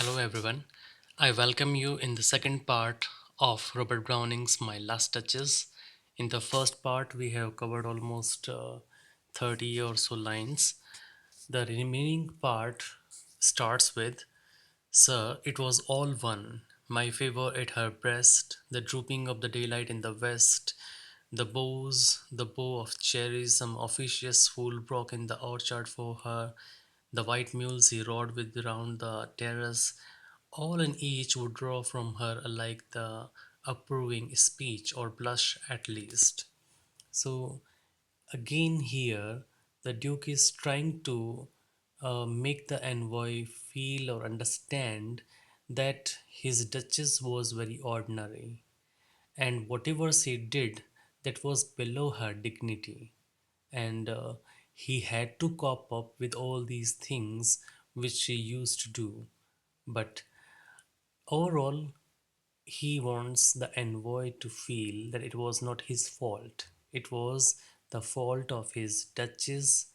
Hello, everyone. I welcome you in the second part of Robert Browning's My Last Touches. In the first part, we have covered almost 30 or so lines. The remaining part starts with Sir, it was all one. My favor at her breast, the drooping of the daylight in the west, the bow of cherries some officious fool broke in the orchard for her, the white mules he rode with round the terrace, all and each would draw from her alike the approving speech or blush at least. So again here, the Duke is trying to make the envoy feel or understand that his Duchess was very ordinary, and whatever she did, that was below her dignity, and he had to cope up with all these things which she used to do. But overall, he wants the envoy to feel that it was not his fault. It was the fault of his Duchess,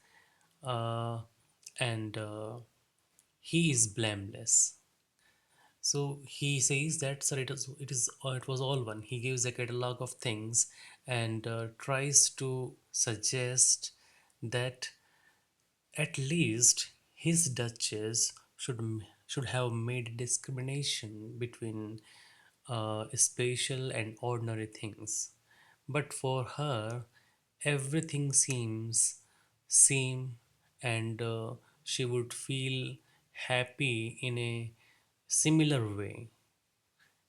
uh, and he is blameless. So he says that sir, it was all one. He gives a catalog of things and tries to suggest that at least his Duchess should have made discrimination between special and ordinary things. But for her, everything seems same, and she would feel happy in a similar way.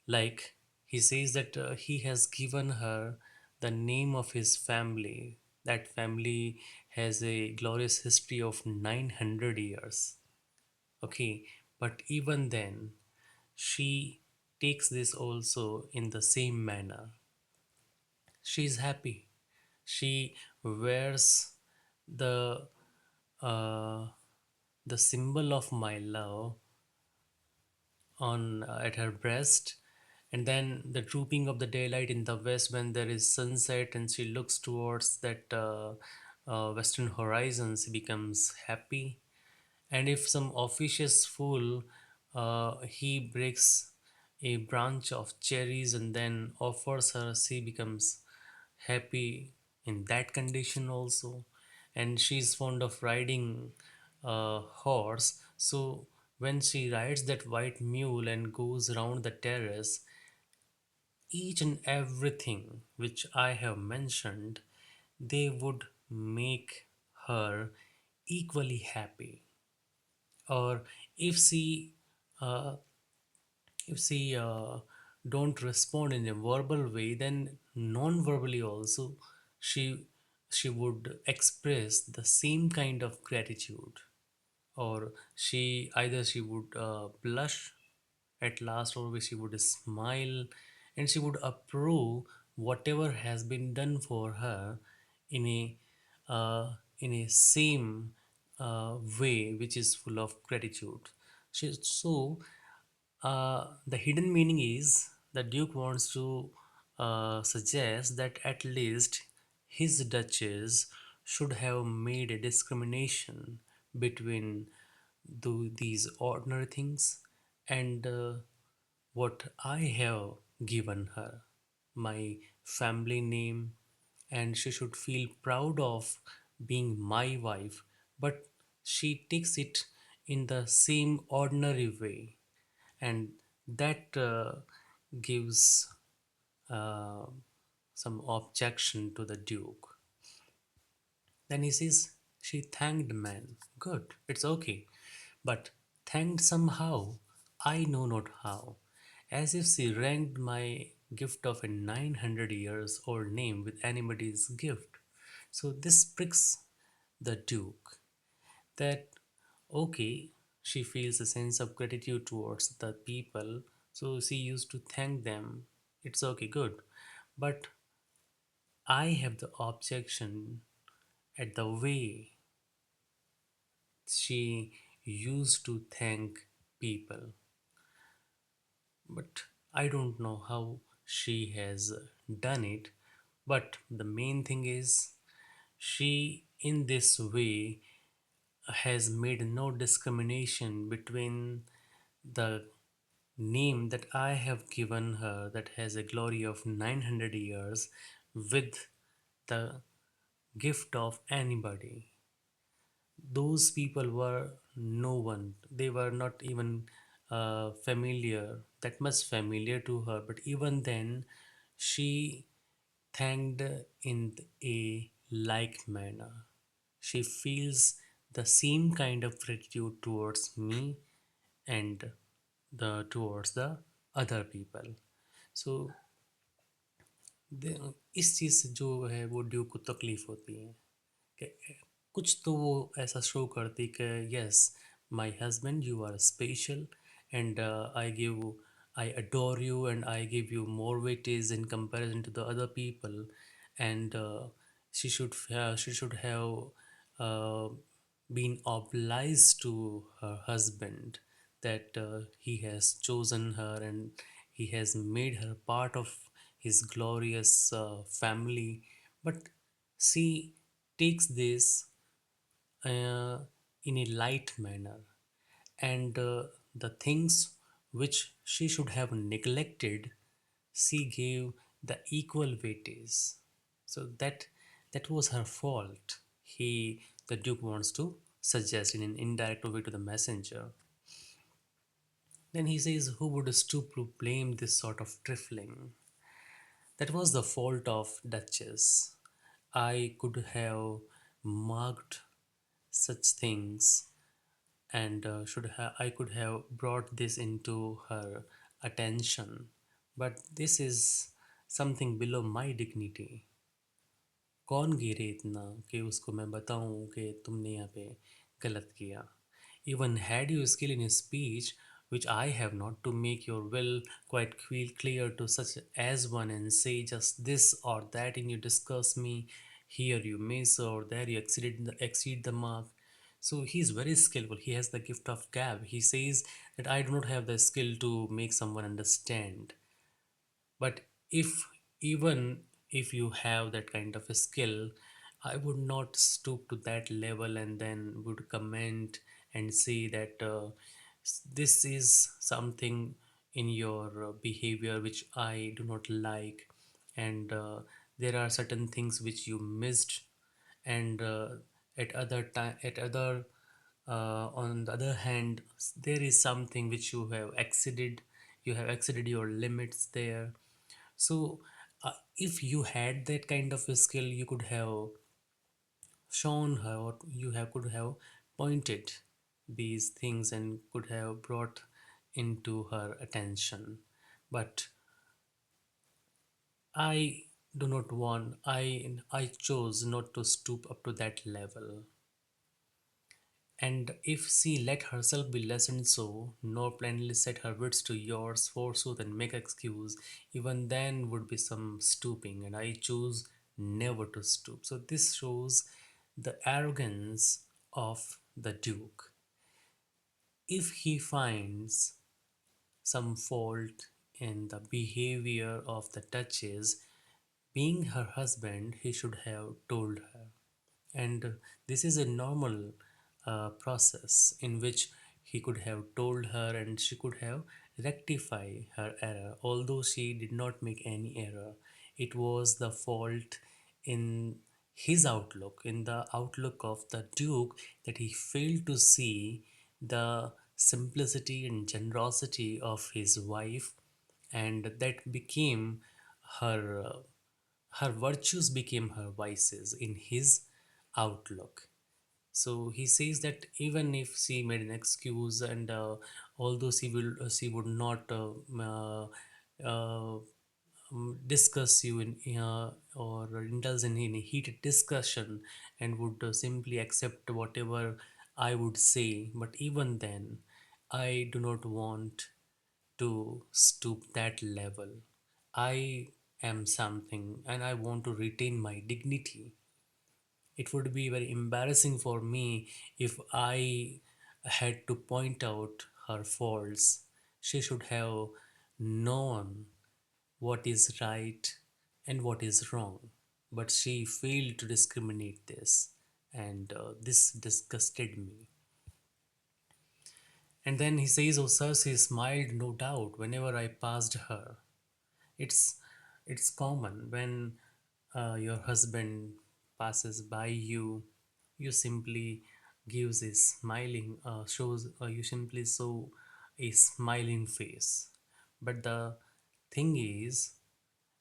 Like he says that he has given her the name of his family. That family has a glorious history of 900 years. Okay, but even then, she takes this also in the same manner. She is happy. She wears the uh, the symbol of my love on at her breast, and then the drooping of the daylight in the west when there is sunset and she looks towards that western horizon, she becomes happy. And if some officious fool he breaks a branch of cherries and then offers her, she becomes happy in that condition also. And she's fond of riding a horse, so when she rides that white mule and goes round the terrace, each and everything which I have mentioned, they would make her equally happy. Or if she uh, if she don't respond in a verbal way, then non-verbally also she she would express the same kind of gratitude, or she would blush at last, or she would smile, and she would approve whatever has been done for her in a in a same way which is full of gratitude. So the hidden meaning is the Duke wants to suggest that at least his Duchess should have made a discrimination between these ordinary things and what I have given her, my family name, and she should feel proud of being my wife, but she takes it in the same ordinary way, and that gives uh, some objection to the Duke. Then he says, she thanked man. Good, it's okay. But thanked somehow, I know not how, as if she ranked my gift of a 900 years old name with anybody's gift. So this pricks the Duke that, okay, she feels a sense of gratitude towards the people, so she used to thank them. It's okay, good. But I have the objection at the way she used to thank people, but I don't know how she has done it. But the main thing is, she in this way has made no discrimination between The name that I have given her that has a glory of 900 years with the gift of anybody. Those people were no one. They were not even familiar, that much familiar to her. But even then, she thanked in a like manner. She feels the same kind of gratitude towards me and the towards the other people. So इस चीज़ से जो है वो Duke को तकलीफ़ होती है कि कुछ तो वो ऐसा शो करती कि yes my husband you are special and I adore you and I give you more weightage in comparison to the other people and she should have uh, been obliged to her husband that he has chosen her and he has made her part of his glorious family. But she takes this uh, in a light manner, and the things which she should have neglected, she gave the equal weightage. So that was her fault. The Duke wants to suggest in an indirect way to the messenger. Then he says, "Who would stoop to blame this sort of trifling? That was the fault of Duchess. I could have marked such things and should have I could have brought this into her attention, but this is something below my dignity. कौन गिरे इतना कि उसको मैं बताऊं कि तुमने यहाँ पे गलत किया. Even had you skill in speech, which I have not, to make your will quite clear to such as one, and say just this or that in you discuss me, here you miss or there you exceed the mark. So he is very skillful. He has the gift of gab. He says that I do not have the skill to make someone understand. But if even if you have that kind of a skill, I would not stoop to that level and then would comment and say that this is something in your behavior which I do not like, and there are certain things which you missed, and at other on the other hand, there is something which you have exceeded your limits there. So if you had that kind of a skill, you could have shown her, or could have pointed these things and could have brought into her attention. But I do not want I chose not to stoop up to that level. And if she let herself be lessoned so, nor plainly set her wits to yours, forsooth, and make excuse, even then would be some stooping, and I choose never to stoop. So this shows the arrogance of the Duke. If he finds some fault in the behavior of the Duchess, being her husband, he should have told her. And this is a normal process in which he could have told her and she could have rectified her error. Although she did not make any error, it was the fault in his outlook, in the outlook of the Duke, that he failed to see the simplicity and generosity of his wife, and that became her her virtues became her vices in his outlook. So he says that even if she made an excuse, and although she would not uh, discuss you in or indulge in a heated discussion, and would simply accept whatever I would say. But even then, I do not want to stoop that level. I am something and I want to retain my dignity. It would be very embarrassing for me if I had to point out her faults. She should have known what is right and what is wrong, but she failed to discriminate this, and this disgusted me. And then he says, "Oh, Cersei smiled, no doubt, whenever I passed her." It's it's common when your husband passes by you, you simply gives a smiling shows you simply show a smiling face. But the thing is,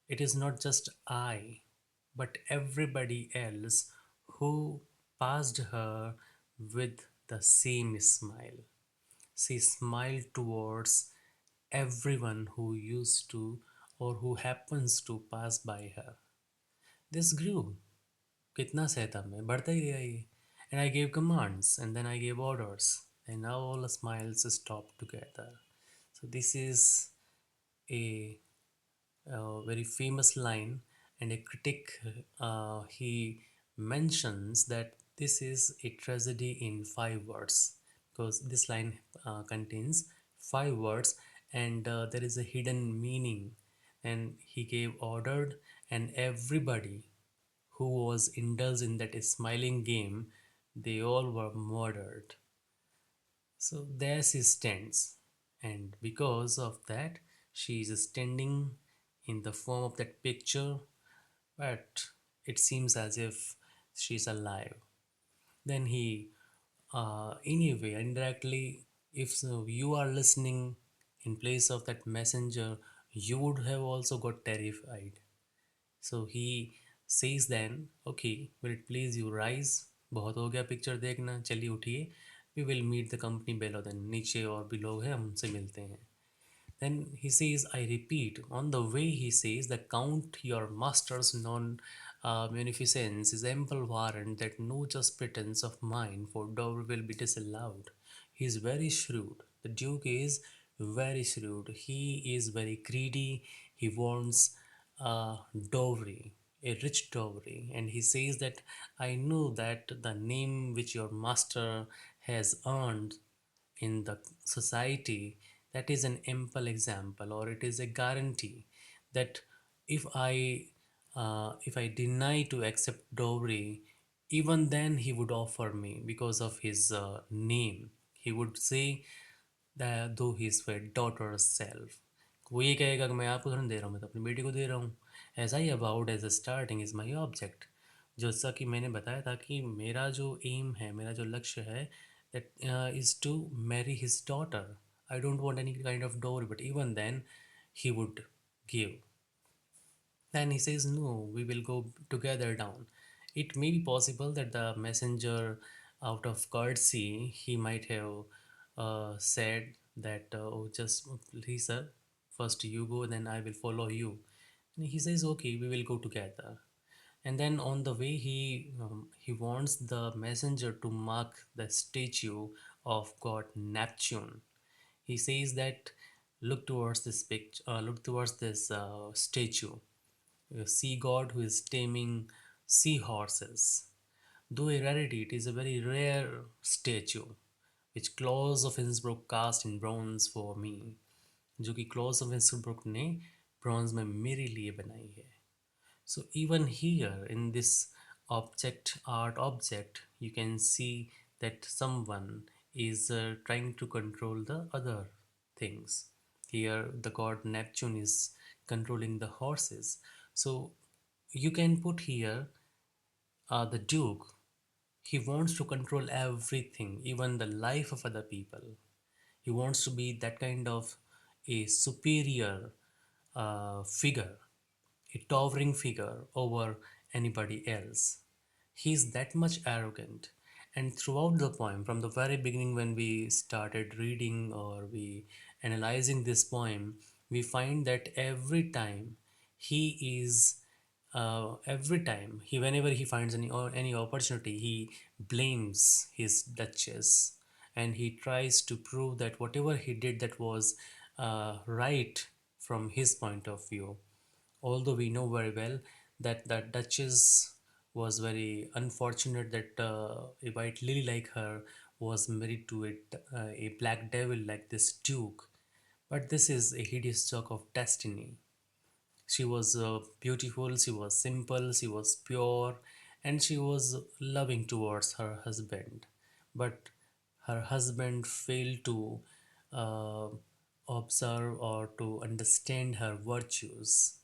it is not just I, but everybody else who passed her with the same smile. She smiled towards everyone who used to or who happens to pass by her. This grew. कितना सहता मैं बढ़ता ही गया ये. And I gave commands and then I gave orders and now all the smiles stopped together. So this is a very famous line, and a critic he mentions that this is a tragedy in 5 words, because this line contains 5 words, and there is a hidden meaning. And he gave ordered, and everybody who was indulged in that smiling game, they all were murdered. So there she stands, and because of that, she is standing in the form of that picture, but it seems as if she's alive. Then he, anyway, indirectly, if so, you are listening in place of that messenger, you would have also got terrified. So he says then, okay, will it please you rise? बहुत हो गया picture देखना, चलिए उठिए. We will meet the company below. Then नीचे और भी लोग हैं, हमसे मिलते हैं. Then he says, I repeat, on the way he says, the count your master's non munificence is ample warrant that no just pretense of mine for dower will be disallowed. He is very shrewd. The Duke is very shrewd. He is very greedy. He wants a dowry, a rich dowry. And he says that I know that the name which your master has earned in the society, that is an ample example, or it is a guarantee that if I deny to accept dowry, even then he would offer me because of his name. He would say that though he is my daughter's self, वो ये कहेगा कि मैं आपको धन दे रहा हूँ, मैं तो अपनी बेटी को दे रहा हूँ. As I about as a starting is my object. जैसा कि मैंने बताया था कि मेरा जो एम है, मेरा जो लक्ष्य है, that is to marry his daughter. I don't want any kind of dowry, but even then, he would give. Then he says, no, we will go together down. It may be possible that the messenger, out of courtesy, he might have said that, oh, just please, sir, first you go, then I will follow you. And he says, okay, we will go together. And then on the way, he wants the messenger to mark the statue of god Neptune. He says that look towards this picture, look towards this statue, a sea god who is taming seahorses. Though a rarity, it is a very rare statue which Claus of Innsbruck cast in bronze for me, जो कि clause of इंस्ब्रुक ने bronze में मेरे लिए बनाई है. So even here in this object, art object, you can see that someone is trying to control the other things. Here the god Neptune is controlling the horses. So you can put here the Duke. He wants to control everything, even the life of other people. He wants to be that kind of a superior figure, a towering figure over anybody else. He is that much arrogant. And throughout the poem, from the very beginning, when we started reading or we analyzing this poem, we find that every time he whenever he finds any opportunity, he blames his Duchess, and he tries to prove that whatever he did, that was right from his point of view, although we know very well that the Duchess was very unfortunate that a white lily like her was married to a black devil like this Duke. But this is a hideous joke of destiny. She was beautiful, she was simple, she was pure, and she was loving towards her husband. But her husband failed to uh, observe or to understand her virtues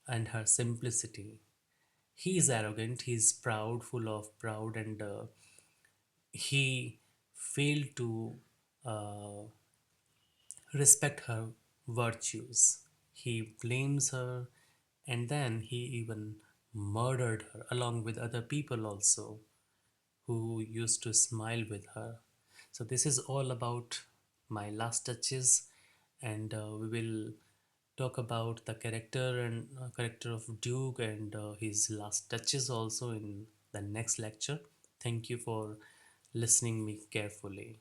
and her simplicity. He is arrogant, he is proud, full of proud, and he failed to uh, respect her virtues. He blames her, and then he even murdered her along with other people also who used to smile with her. So, this is all about my last touches, and we will talk about the character and character of Duke and his last touches also in the next lecture. Thank you for listening me carefully.